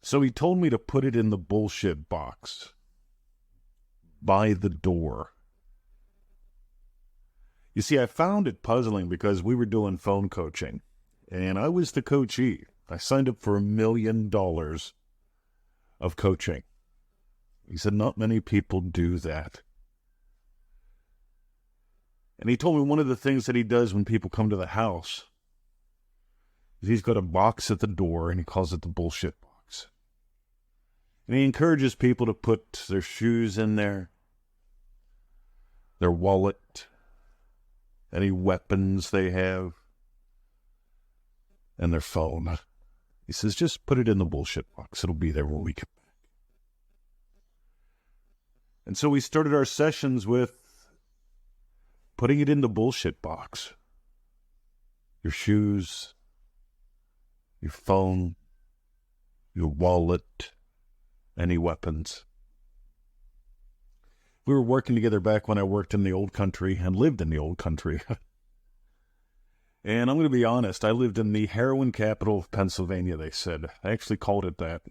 So he told me to put it in the bullshit box by the door. You see, I found it puzzling because we were doing phone coaching, and I was the coachee. I signed up for $1 million of coaching. He said, not many people do that. And he told me one of the things that he does when people come to the house is he's got a box at the door, and he calls it the bullshit box. And he encourages people to put their shoes in there, their wallet, any weapons they have, and their phone. He says, just put it in the bullshit box. It'll be there when we get back. And so we started our sessions with putting it in the bullshit box. Your shoes, your phone, your wallet, any weapons. We were working together back when I worked in the old country and lived in the old country. And I'm going to be honest, I lived in the heroin capital of Pennsylvania, they said. I actually called it that.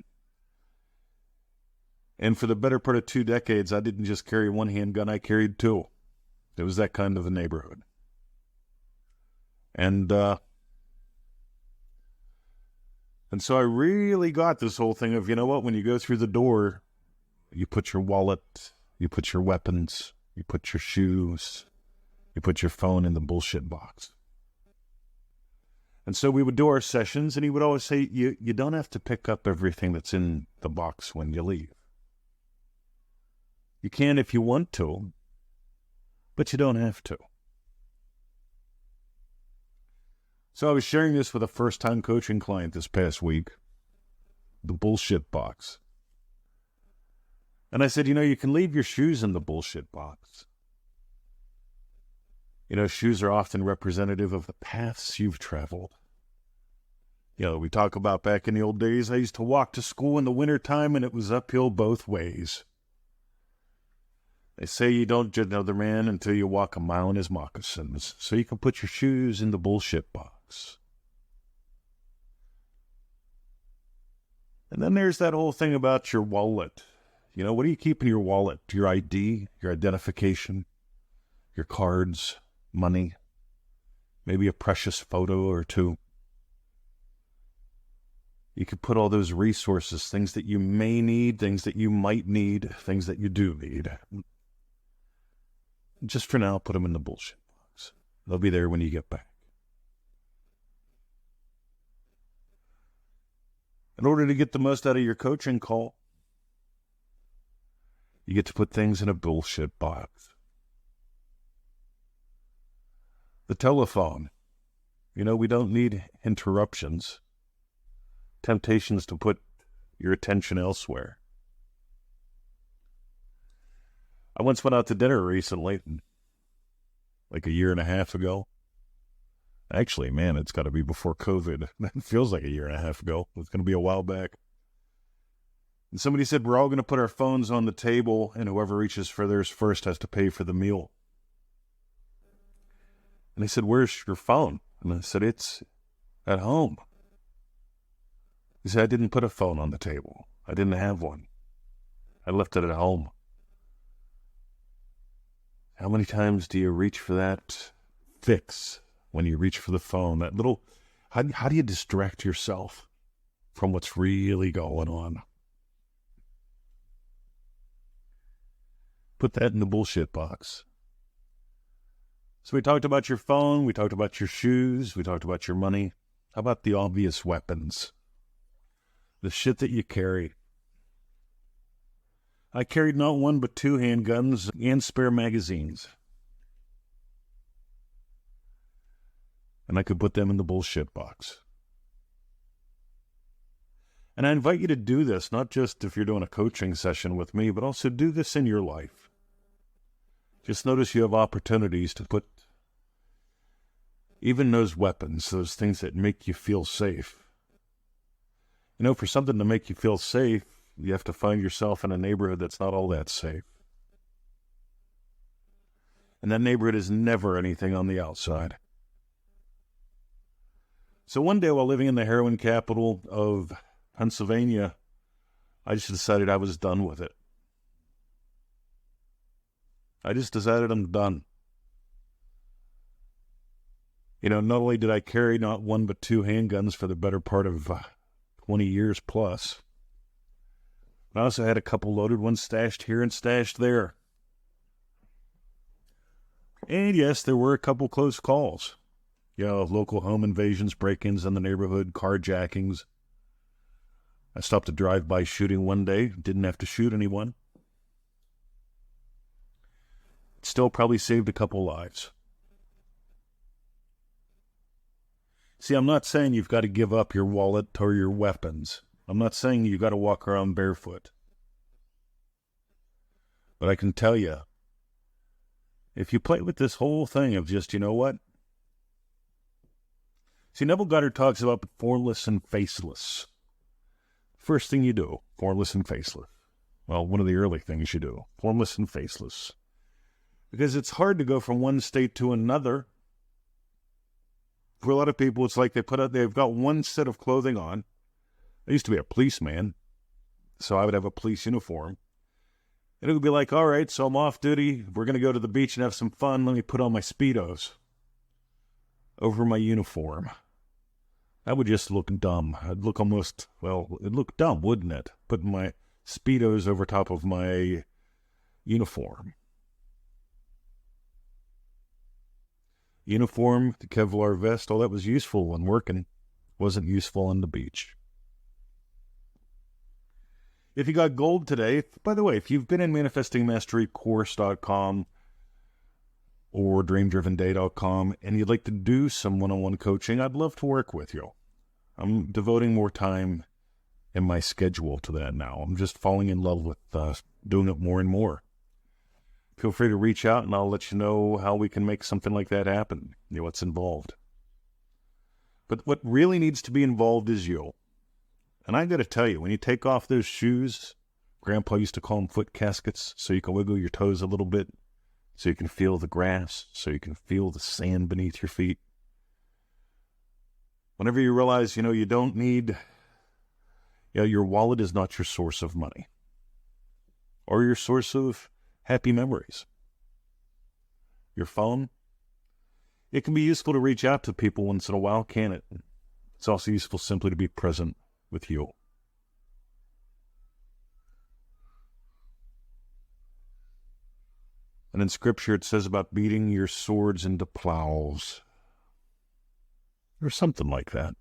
And for the better part of 2 decades, I didn't just carry one handgun, I carried 2. It was that kind of a neighborhood. And so I really got this whole thing of, you know what, when you go through the door, you put your wallet, you put your weapons, you put your shoes, you put your phone in the bullshit box. And so we would do our sessions, and he would always say, you don't have to pick up everything that's in the box when you leave. You can if you want to, but you don't have to. So I was sharing this with a first-time coaching client this past week, the bullshit box. And I said, you can leave your shoes in the bullshit box. Shoes are often representative of the paths you've traveled. We talk about back in the old days, I used to walk to school in the wintertime, and it was uphill both ways. They say you don't judge another man until you walk a mile in his moccasins, so you can put your shoes in the bullshit box. And then there's that whole thing about your wallet. What do you keep in your wallet? Your ID, your identification, your cards, money, maybe a precious photo or 2. You could put all those resources, things that you may need, things that you might need, things that you do need. Just for now, put them in the bullshit box. They'll be there when you get back. In order to get the most out of your coaching call, you get to put things in a bullshit box. The telephone. We don't need interruptions. Temptations to put your attention elsewhere. I once went out to dinner recently, like 1.5 years ago. Actually, man, it's got to be before COVID. It feels like 1.5 years ago. It's going to be a while back. And somebody said, we're all going to put our phones on the table, and whoever reaches for theirs first has to pay for the meal. And they said, where's your phone? And I said, it's at home. He said, I didn't put a phone on the table. I didn't have one. I left it at home. How many times do you reach for that fix when you reach for the phone? That little, how do you distract yourself from what's really going on? Put that in the bullshit box. So we talked about your phone, we talked about your shoes, we talked about your money. How about the obvious weapons? The shit that you carry. I carried not 1 but 2 handguns and spare magazines. And I could put them in the bullshit box. And I invite you to do this, not just if you're doing a coaching session with me, but also do this in your life. Just notice you have opportunities to put even those weapons, those things that make you feel safe. For something to make you feel safe, you have to find yourself in a neighborhood that's not all that safe. And that neighborhood is never anything on the outside. So one day while living in the heroin capital of Pennsylvania, I just decided I was done with it. I just decided I'm done. Not only did I carry not one but two handguns for the better part of 20 years plus, I also had a couple loaded ones stashed here and stashed there. And yes, there were a couple close calls. Local home invasions, break-ins in the neighborhood, carjackings. I stopped a drive-by shooting one day, didn't have to shoot anyone. It still probably saved a couple lives. See, I'm not saying you've got to give up your wallet or your weapons. I'm not saying you've got to walk around barefoot. But I can tell you, if you play with this whole thing of just, you know what? See, Neville Goddard talks about formless and faceless. First thing you do, formless and faceless. Well, one of the early things you do, formless and faceless. Because it's hard to go from one state to another. For a lot of people, it's like they've got one set of clothing on. I used to be a policeman, so I would have a police uniform. And it would be like, all right, so I'm off duty. We're going to go to the beach and have some fun. Let me put on my Speedos over my uniform. That would just look dumb. It'd look it'd look dumb, wouldn't it? Putting my Speedos over top of my uniform. Uniform, the Kevlar vest, all that was useful when working. Wasn't useful on the beach. If you got gold today, by the way, if you've been in manifestingmasterycourse.com or dreamdrivenday.com and you'd like to do some one-on-one coaching, I'd love to work with you. I'm devoting more time in my schedule to that now. I'm just falling in love with doing it more and more. Feel free to reach out and I'll let you know how we can make something like that happen, what's involved. But what really needs to be involved is you. And I got to tell you, when you take off those shoes, Grandpa used to call them foot caskets, so you can wiggle your toes a little bit, so you can feel the grass, so you can feel the sand beneath your feet. Whenever you realize, you don't need, your wallet is not your source of money or your source of happy memories. Your phone, it can be useful to reach out to people once in a while, can't it? It's also useful simply to be present with you. And in Scripture it says about beating your swords into plows. Or something like that.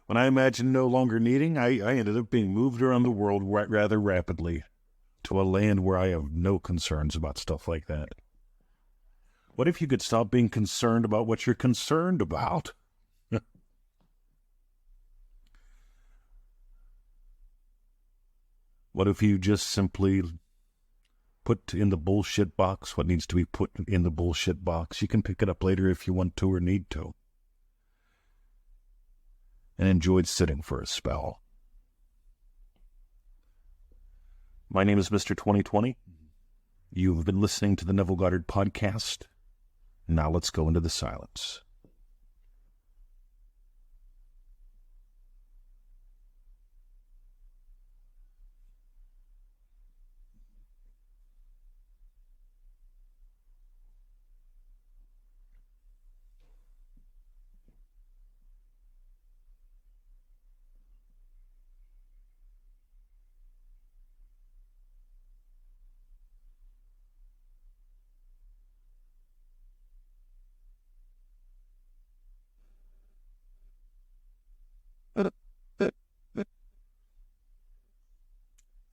When I imagined no longer needing, I ended up being moved around the world rather rapidly to a land where I have no concerns about stuff like that. What if you could stop being concerned about what you're concerned about? What if you just simply put in the bullshit box what needs to be put in the bullshit box? You can pick it up later if you want to or need to. And enjoyed sitting for a spell. My name is Mr. 2020. You've been listening to the Neville Goddard podcast. Now let's go into the silence.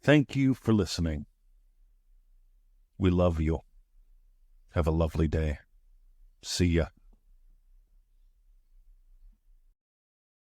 Thank you for listening. We love you. Have a lovely day. See ya.